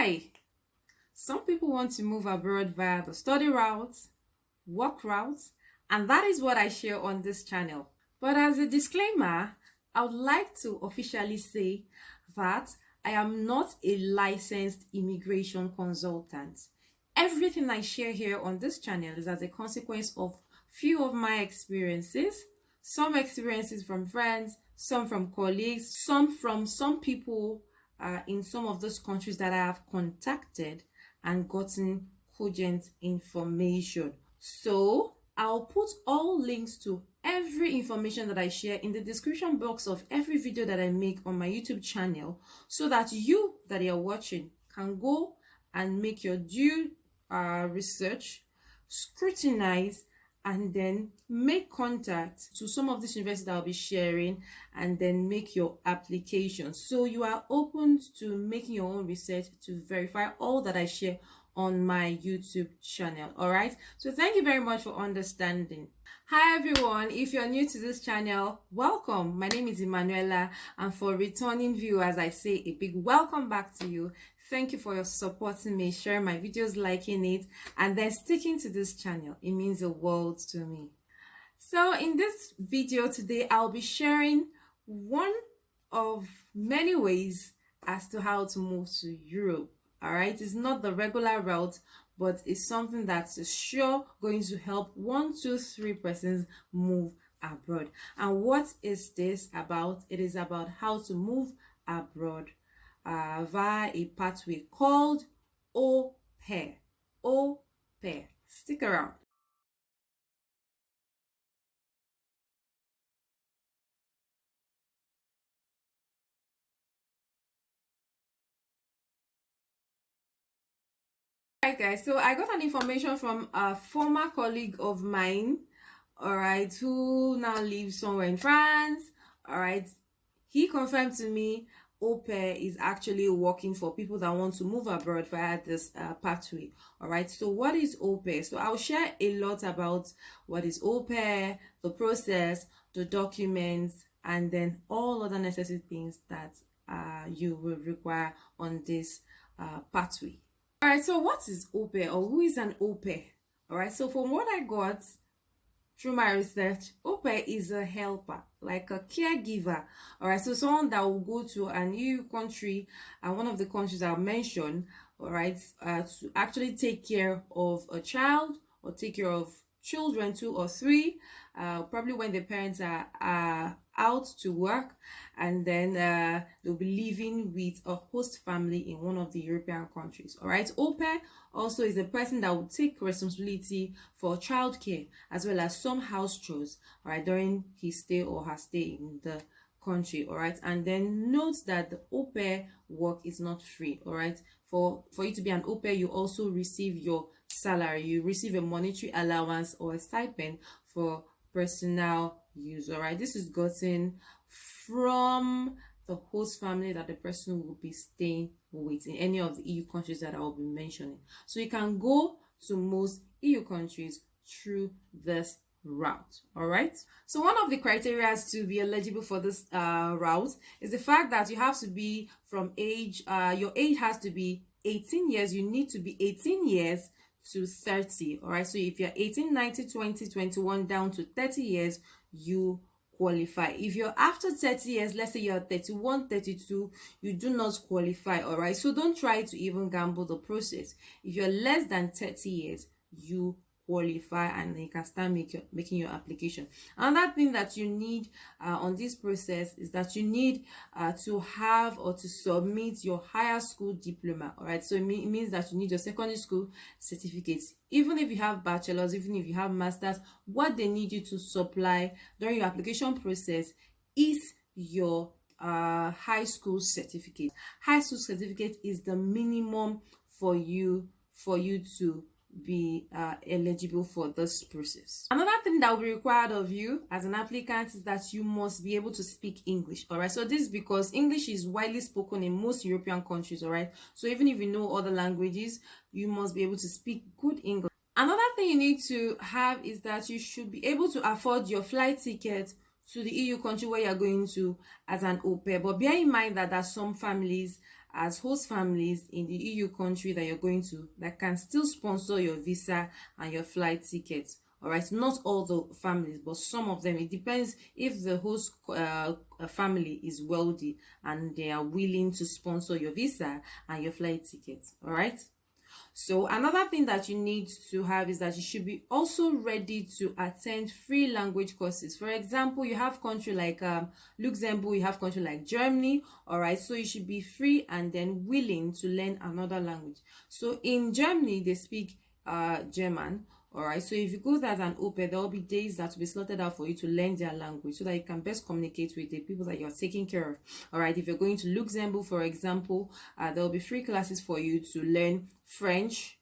Hi! Some people want to move abroad via the study route, work route, and that is what I share on this channel. But as a disclaimer, I would like to officially say that I am not a licensed immigration consultant. Everything I share here on this channel is as a consequence of few of my experiences, some experiences from friends, some from colleagues, some from some people in some of those countries that I have contacted and gotten cogent information. So I'll put all links to every information that I share in the description box of every video that I make on my YouTube channel, so that you that are watching can go and make your due research, scrutinize, and then make contact to some of these universities that I'll be sharing, and then make your application. So you are open to making your own research to verify all that I share on my YouTube channel. All right, so thank you very much for understanding. Hi everyone, if you're new to this channel, welcome. My name is Emanuela, and for returning viewers, I say a big welcome back to you. Thank you for your supporting me, sharing my videos, liking it, and then sticking to this channel. It means the world to me. So in this video today, I'll be sharing one of many ways as to how to move to Europe. All right, it's not the regular route, but it's something that's sure going to help 1, 2, 3 persons move abroad. And what is this about? It is about how to move abroad via a pathway called au pair. Au pair. Stick around. Alright guys, so I got an information from a former colleague of mine, all right, who now lives somewhere in France. All right, he confirmed to me au pair is actually working for people that want to move abroad via this pathway. All right, so what is au pair? So I'll share a lot about what is au pair, the process, the documents, and then all other necessary things that you will require on this pathway. All right, so what is au pair, or who is an au pair? All right, so from what I got through my research, au pair is a helper, like a caregiver. All right, so someone that will go to a new country, and one of the countries I'll mention, all right, to actually take care of a child or take care of children, 2 or 3, probably when the parents are out to work, and then they'll be living with a host family in one of the European countries. All right, au pair also is a person that will take responsibility for childcare as well as some house chores, all right, during his stay or her stay in the country. All right, and then note that the au pair work is not free. All right, for you to be an au pair, you also receive your salary. You receive a monetary allowance or a stipend for personal use. All right, this is gotten from the host family that the person will be staying with in any of the EU countries that I will be mentioning. So you can go to most EU countries through this route. All right, so one of the criteria to be eligible for this route is the fact that you have to be from age, your age has to be 18 years. You need to be 18 years to 30. All right, so if you're 18, 19, 20, 21 down to 30 years, you qualify. If you're after 30 years, let's say you're 31, 32, you do not qualify. All right, so don't try to even gamble the process. If you're less than 30 years, you qualify, and then you can start making your application. Another thing that you need on this process is that you need to have or to submit your higher school diploma. All right, so it means that you need your secondary school certificates. Even if you have bachelor's, even if you have master's, what they need you to supply during your application process is your high school certificate. High school certificate is the minimum for you to be eligible for this process. Another thing that will be required of you as an applicant is that you must be able to speak English. All right, so this is because English is widely spoken in most European countries. All right, so even if you know other languages, you must be able to speak good English. Another thing you need to have is that you should be able to afford your flight ticket to the EU country where you're going to as an au pair. But bear in mind that some families as host families in the EU country that you're going to that can still sponsor your visa and your flight tickets. All right, not all the families, but some of them. It depends if the host family is wealthy and they are willing to sponsor your visa and your flight tickets. All right. So another thing that you need to have is that you should be also ready to attend free language courses. For example, you have country like Luxembourg, you have country like Germany, all right? So you should be free and then willing to learn another language. So in Germany, they speak German, all right? So if you go there as an au pair, there will be days that will be slotted out for you to learn their language so that you can best communicate with the people that you're taking care of, all right? If you're going to Luxembourg, for example, there will be free classes for you to learn French,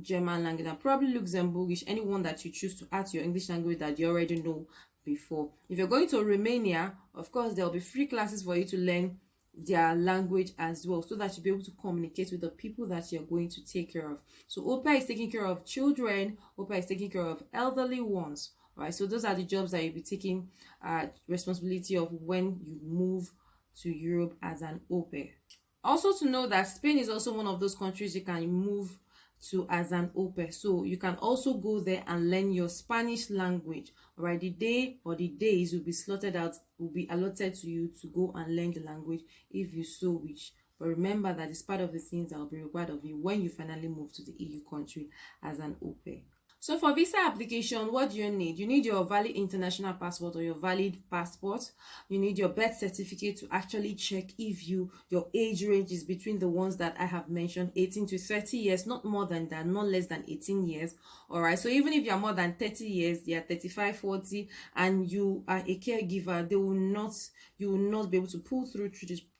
German language, and probably Luxembourgish, anyone that you choose to add to your English language that you already know before. If you're going to Romania, of course, there will be free classes for you to learn their language as well, so that you'll be able to communicate with the people that you're going to take care of. So au pair is taking care of children, au pair is taking care of elderly ones, right? So those are the jobs that you'll be taking responsibility of when you move to Europe as an au pair. Also to know that Spain is also one of those countries you can move to as an au pair. So you can also go there and learn your Spanish language. All right, the day or the days will be slotted out, will be allotted to you to go and learn the language if you so wish. But remember that it's part of the things that will be required of you when you finally move to the EU country as an au pair. So for visa application, what do you need? You need your valid international passport or your valid passport. You need your birth certificate to actually check if your age range is between the ones that I have mentioned, 18 to 30 years, not more than that, not less than 18 years. All right. So even if you're more than 30 years, you're 35, 40, and you are a caregiver, you will not be able to pull through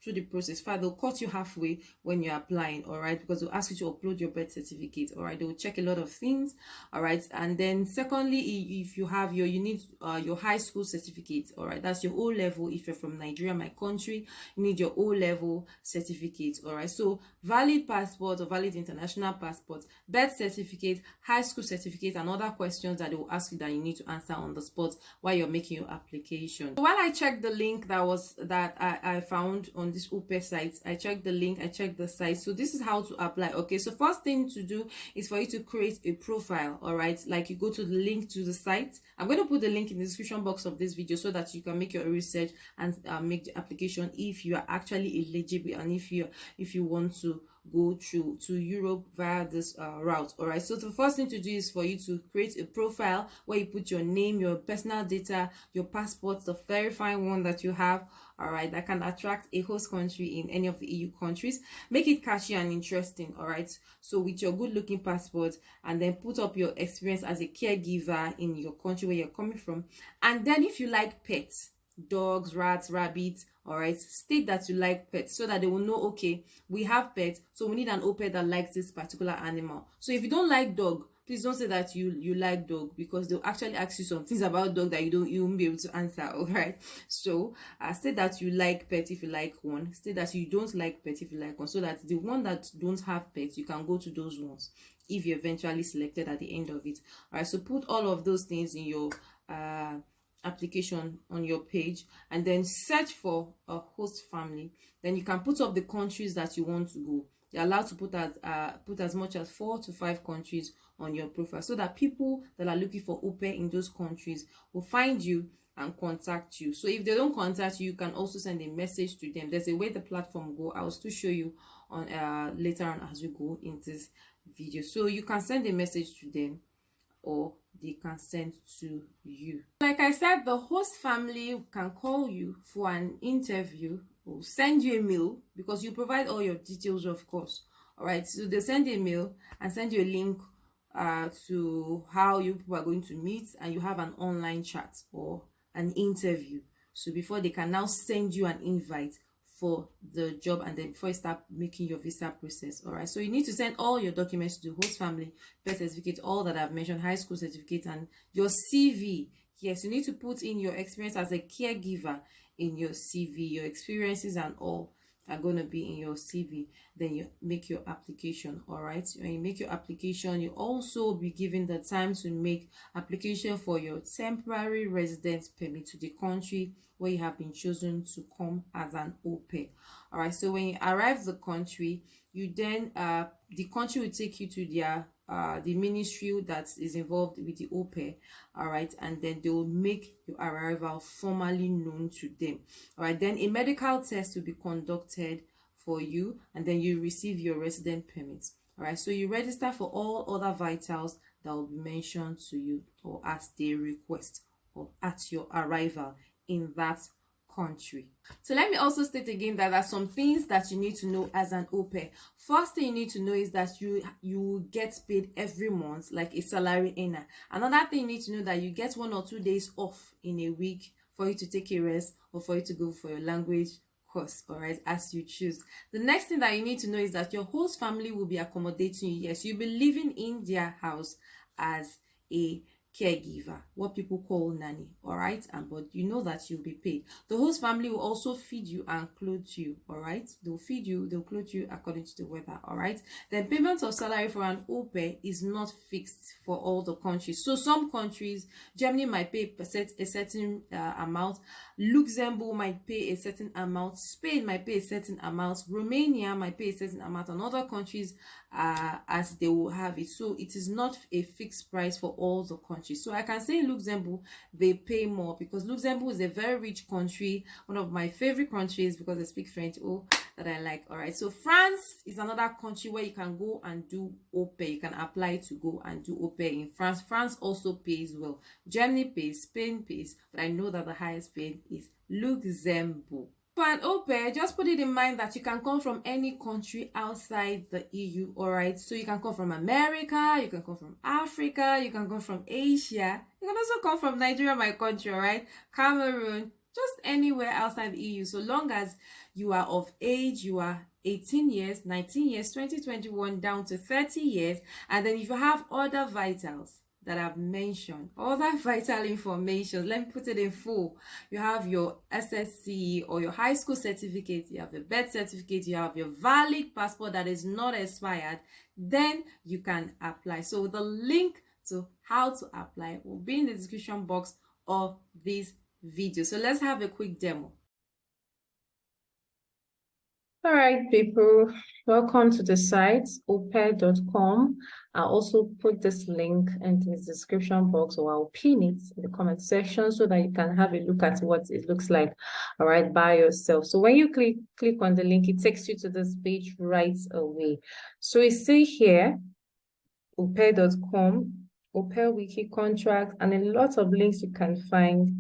the process. Fine, they'll cut you halfway when you're applying, all right, because they'll ask you to upload your birth certificate, all right. They'll check a lot of things, all right. And then secondly, if you have you need your high school certificate, all right, that's your O level. If you're from Nigeria, my country, you need your O level certificate, all right. So valid passport or valid international passport, birth certificate, high school certificate, and other questions that they will ask you that you need to answer on the spot while you're making your application. So while I checked the link that I found on this au pair site, I checked the link, I checked the site. So this is how to apply. Okay, so first thing to do is for you to create a profile, all right. Like you go to the link to the site. I'm going to put the link in the description box of this video so that you can make your research and make the application if you are actually eligible and if you want to go to Europe via this route. All right, so the first thing to do is for you to create a profile where you put your name, your personal data, your passport, the verifying one that you have, all right, that can attract a host country in any of the EU countries. Make it catchy and interesting, all right. So with your good looking passport, and then put up your experience as a caregiver in your country where you're coming from. And then if you like pets, dogs, rats, rabbits, all right, state that you like pets so that they will know, okay, we have pets, so we need an au pair that likes this particular animal. So if you don't like dog, please don't say that you like dog, because they'll actually ask you some things about dog that you won't be able to answer. All right, so state that you like pet if you like one, state that you don't like pet if you like one, so that the one that don't have pets, you can go to those ones if you're eventually selected at the end of it. All right, so put all of those things in your application on your page, and then search for a host family. Then you can put up the countries that you want to go. You're allowed to put as much as 4 to 5 countries on your profile, so that people that are looking for au pair in those countries will find you and contact you. So if they don't contact you, you can also send a message to them. There's a way the platform go. I will still show you on later on as we go in this video. So you can send a message to them, or they can send to you. Like I said, the host family can call you for an interview or send you a mail, because you provide all your details, of course. All right, so they send a mail and send you a link to how you people are going to meet, and you have an online chat or an interview. So before they can now send you an invite for the job, and then before you start making your visa process. All right, so you need to send all your documents to the host family, birth certificate, all that I've mentioned, high school certificate, and your CV. Yes, you need to put in your experience as a caregiver in your CV, your experiences and all, are going to be in your CV, then you make your application. All right, when you make your application, you also be given the time to make application for your temporary residence permit to the country where you have been chosen to come as an au pair. All right, so when you arrive the country, you then the country will take you to their the ministry that is involved with the au pair. All right, and then they will make your arrival formally known to them. All right, then a medical test will be conducted for you, and then you receive your resident permit. All right, so you register for all other vitals that will be mentioned to you or as they request or at your arrival in that country. So let me also state again that there are some things that you need to know as an au pair. First thing you need to know is that you get paid every month like a salary earner. Another thing you need to know that you get 1 or 2 days off in a week for you to take a rest or for you to go for your language course, all right, as you choose. The next thing that you need to know is that your host family will be accommodating you. Yes, you'll be living in their house as a caregiver, what people call nanny. All right, and but you know that you'll be paid. The host family will also feed you and clothe you. All right, they'll feed you, they'll clothe you according to the weather. All right, then payment of salary for an au pair is not fixed for all the countries. So some countries, Germany might pay a certain amount, Luxembourg might pay a certain amount, Spain might pay a certain amount, Romania might pay a certain amount, and other countries as they will have it. So it is not a fixed price for all the countries. So I can say Luxembourg, they pay more because Luxembourg is a very rich country, one of my favorite countries because I speak French, that I like. All right, so France is another country where you can go and do au pair. You can apply to go and do au pair in France. France also pays well. Germany pays, Spain pays, but I know that the highest paid is Luxembourg. For an au pair, just put it in mind that you can come from any country outside the EU, all right? So you can come from America, you can come from Africa, you can come from Asia, you can also come from Nigeria, my country, all right? Cameroon, just anywhere outside the EU, so long as you are of age, you are 18 years, 19 years, 20, 21, down to 30 years, and then if you have other vitals that I've mentioned, all that vital information, let me put it in full. You have your SSC or your high school certificate, you have your birth certificate, you have your valid passport that is not expired, then you can apply. So the link to how to apply will be in the description box of this video. So let's have a quick demo. All right, people, welcome to the site, aupair.com. I'll also put this link in the description box, or I'll pin it in the comment section so that you can have a look at what it looks like, all right, by yourself. So when you click on the link, it takes you to this page right away. So you see here, aupair.com, au pair wiki contract, and a lot of links you can find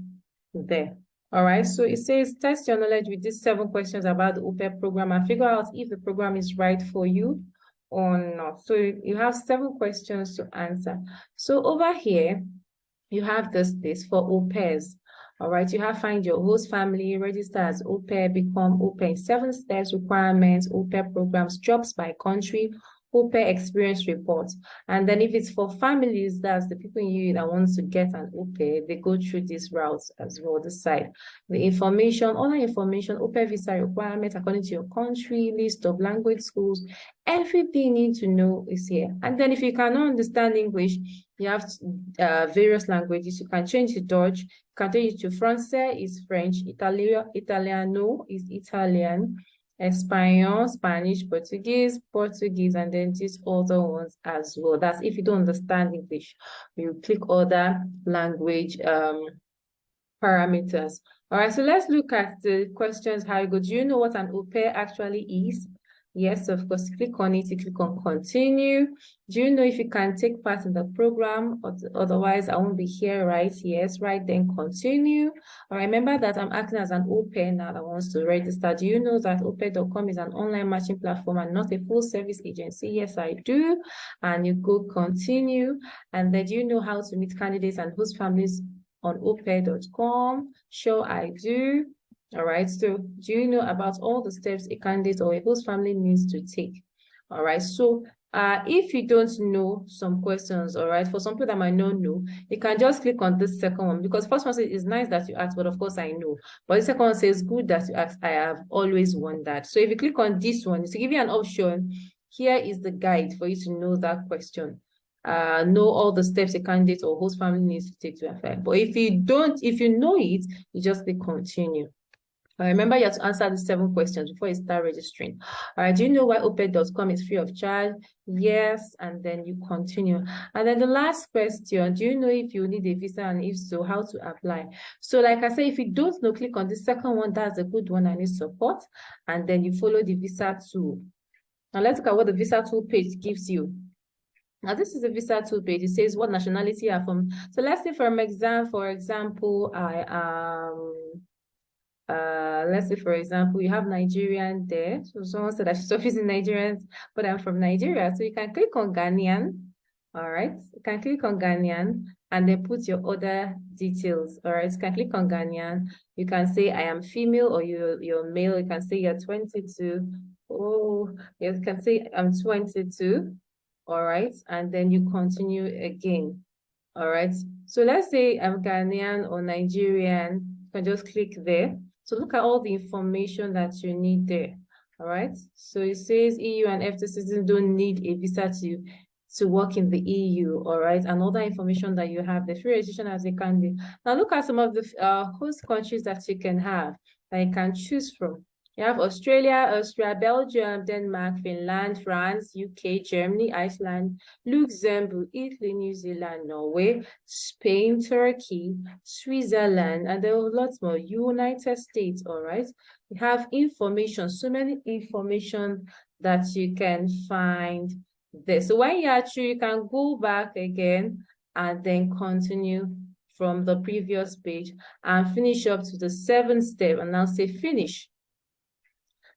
there. All right, so it says test your knowledge with these 7 questions about the au pair program and figure out if the program is right for you or not. So you have 7 questions to answer. So over here, you have this place for au pairs. All right, you have find your host family, register as au pair, become au pair, 7 steps, requirements, au pair programs, jobs by country, au pair experience report. And then if it's for families, that's the people in you that wants to get an au pair, they go through these routes as well, this side. The information, other information, au pair visa requirements according to your country, list of language schools, everything you need to know is here. And then if you cannot understand English, you have various languages. You can change to Dutch, you can change to Francais is French, Italiano is Italian, Espanol, Spanish, Portuguese, and then these other ones as well. That's if you don't understand English, you click other language parameters. All right, so let's look at the questions. How you go? Do you know what an au pair actually is? Yes, of course, click on it, you click on continue. Do you know if you can take part in the program? Otherwise, I won't be here, right? Yes, right, then continue. All right, remember that I'm acting as an au pair now that wants to register. Do you know that aupair.com is an online matching platform and not a full service agency? Yes, I do. And you go continue. And then do you know how to meet candidates and host families on aupair.com? Sure, I do. All right, so do you know about all the steps a candidate or a host family needs to take? All right, so If you don't know some questions, all right, for some people that might not know, you can just click on this second one, because first one says it's nice that you asked, but of course I know. But the second one says good that you asked, I have always wondered. So if you click on this one, to give you an option, here is the guide for you to know that question. Know all the steps a candidate or host family needs to take to apply. But if you know it, you just click continue. Remember, you have to answer the 7 questions before you start registering. All right, do you know why oped.com is free of charge? Yes, and then you continue. And then the last question, do you know if you need a visa, and if so, how to apply? So like I said, if you don't know, click on the second one. That's a good one. I need support. And then you follow the visa tool. Now let's look at what the visa tool page gives you. Now, this is the visa tool page. It says what nationality you are from. So let's say for example, I am let's say for example, you have Nigerian there. So someone said that she's officing Nigerians, but I'm from Nigeria. So you can click on Ghanaian. All right. You can click on Ghanaian and then put your other details. All right. You can click on Ghanaian. You can say I am female or you're male. You can say you're 22. Oh, you can say I'm 22. All right. And then you continue again. All right. So let's say I'm Ghanaian or Nigerian. You can just click there. So look at all the information that you need there. All right. So it says EU and EFTA citizens don't need a visa to work in the EU. All right. And all the information that you have, the free registration as a candidate. Now look at some of the host countries that you can have, that you can choose from. You have Australia, Austria, Belgium, Denmark, Finland, France, UK, Germany, Iceland, Luxembourg, Italy, New Zealand, Norway, Spain, Turkey, Switzerland, and there are lots more. United States, all right? You have information, so many information that you can find there. So when you are through, you can go back again and then continue from the previous page and finish up to the 7th step and now say finish.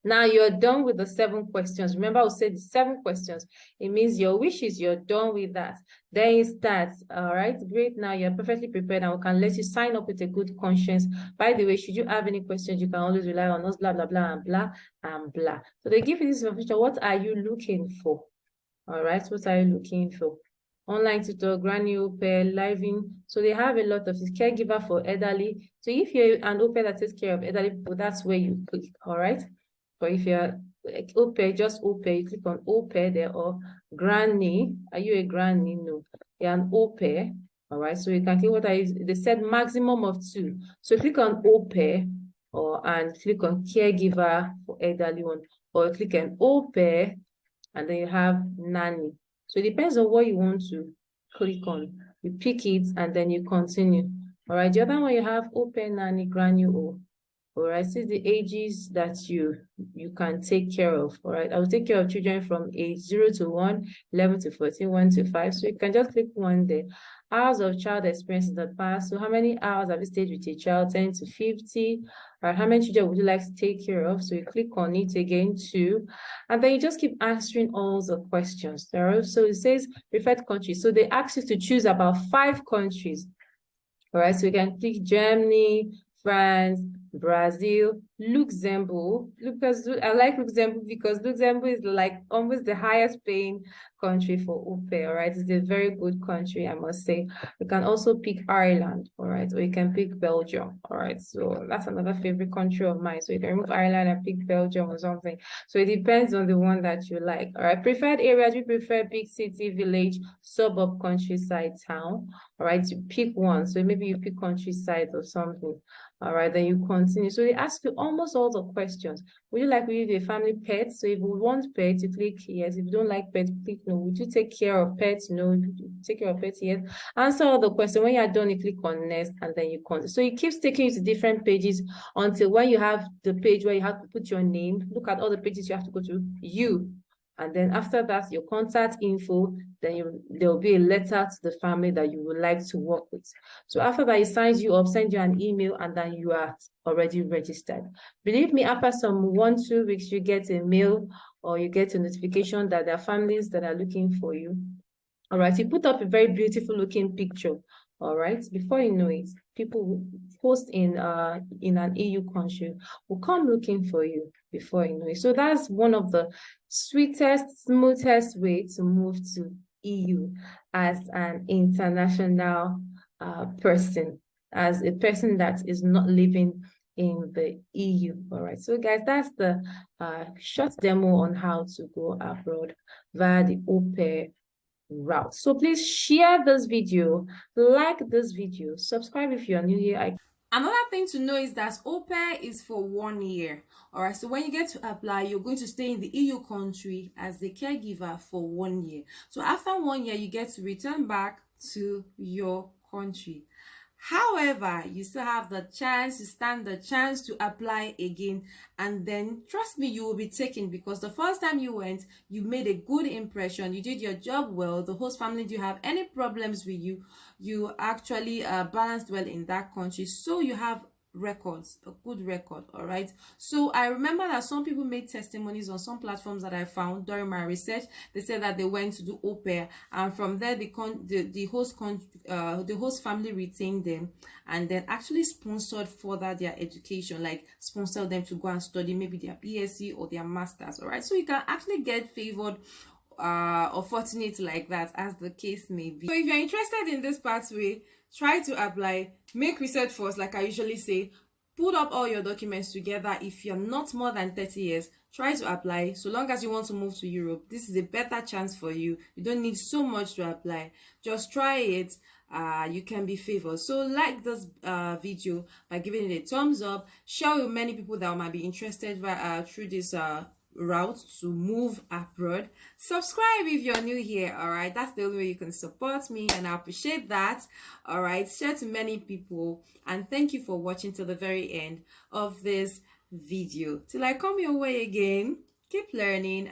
Now you're done with the 7 questions. Remember, I said the 7 questions. It means your wishes, you're done with that. Then it starts. All right, great. Now you're perfectly prepared and we can let you sign up with a good conscience. By the way, should you have any questions, you can always rely on us, blah, blah, blah, and blah, and blah. So they give you this information. What are you looking for? All right, what are you looking for? Online tutor, granny au pair, living. So they have a lot of caregiver for elderly. So if you're an au pair that takes care of elderly people, that's where you click. All right. But if you're like au pair, just au pair, you click on au pair there, or granny. Are you a granny? No, you're an au pair. All right, so you can click what they said maximum of 2. So click on au pair and click on caregiver for elderly one, or click on au pair and then you have nanny. So it depends on what you want to click on. You pick it and then you continue. All right, the other one you have au pair, nanny, granny, or all right, see the ages that you can take care of. All right, I will take care of children from age 0 to 1, 11 to 14, 1 to 5. So you can just click one there. Hours of child experience in the past. So how many hours have you stayed with your child? 10 to 50. All right, how many children would you like to take care of? So you click on it again too. And then you just keep answering all the questions. All right, so it says preferred countries. So they ask you to choose about 5 countries. All right, so you can click Germany, France, Brazil, Luxembourg. Because I like Luxembourg because Luxembourg is like almost the highest paying country for au pair. All right, it's a very good country, I must say. You can also pick Ireland, all right, or you can pick Belgium. All right, so that's another favorite country of mine. So you can remove Ireland and pick Belgium or something. So it depends on the one that you like. All right, preferred areas, we prefer big city, village, suburb, countryside, town. All right, you pick one. So maybe you pick countryside or something. All right, then you continue. So they ask you almost all the questions. Would you like to leave a family pet? So if you want pets, you click yes. If you don't like pets, click no. Would you take care of pets? No. Would you take care of pets? Yes. Answer all the questions. When you're done, you click on next and then you continue. So it keeps taking you to different pages until when you have the page where you have to put your name. Look at all the pages you have to go to. And then after that, your contact info, then there will be a letter to the family that you would like to work with. So after that, it signs you up, send you an email, and then you are already registered. Believe me, after some 1-2 weeks, you get a mail or you get a notification that there are families that are looking for you. All right, you put up a very beautiful looking picture. All right, before you know it, people will post in an EU country will come looking for you before you know it. So that's one of the sweetest, smoothest way to move to EU as an international person, as a person that is not living in the EU. All right, so guys, that's the short demo on how to go abroad via the au pair route. So please share this video, like this video, subscribe if you're new here. Another thing to know is that au pair is for 1 year. All right, so when you get to apply, you're going to stay in the EU country as the caregiver for 1 year. So after 1 year, you get to return back to your country. However, you still have the chance, you stand the chance to apply again, and then trust me, you will be taken, because the first time you went, you made a good impression, you did your job well, the host family didn't have any problems with you, you actually balanced well in that country, so you have records, a good record. All right, so I remember that some people made testimonies on some platforms that I found during my research. They said that they went to do au pair, and from there the host family retained them and then actually sponsored further their education, like sponsor them to go and study maybe their BSc or their masters. All right, so you can actually get favored or fortunate like that, as the case may be. So if you're interested in this pathway, try to apply. Make research first, like I usually say. Put up all your documents together. If you're not more than 30 years, try to apply. So long as you want to move to Europe, this is a better chance for you. You don't need so much to apply. Just try it. You can be favored. So like this video by giving it a thumbs up. Share with many people that might be interested through this route to move abroad. Subscribe if you're new here. All right, that's the only way you can support me, and I appreciate that. All right, share to many people, and thank you for watching till the very end of this video. Till I come your way again, keep learning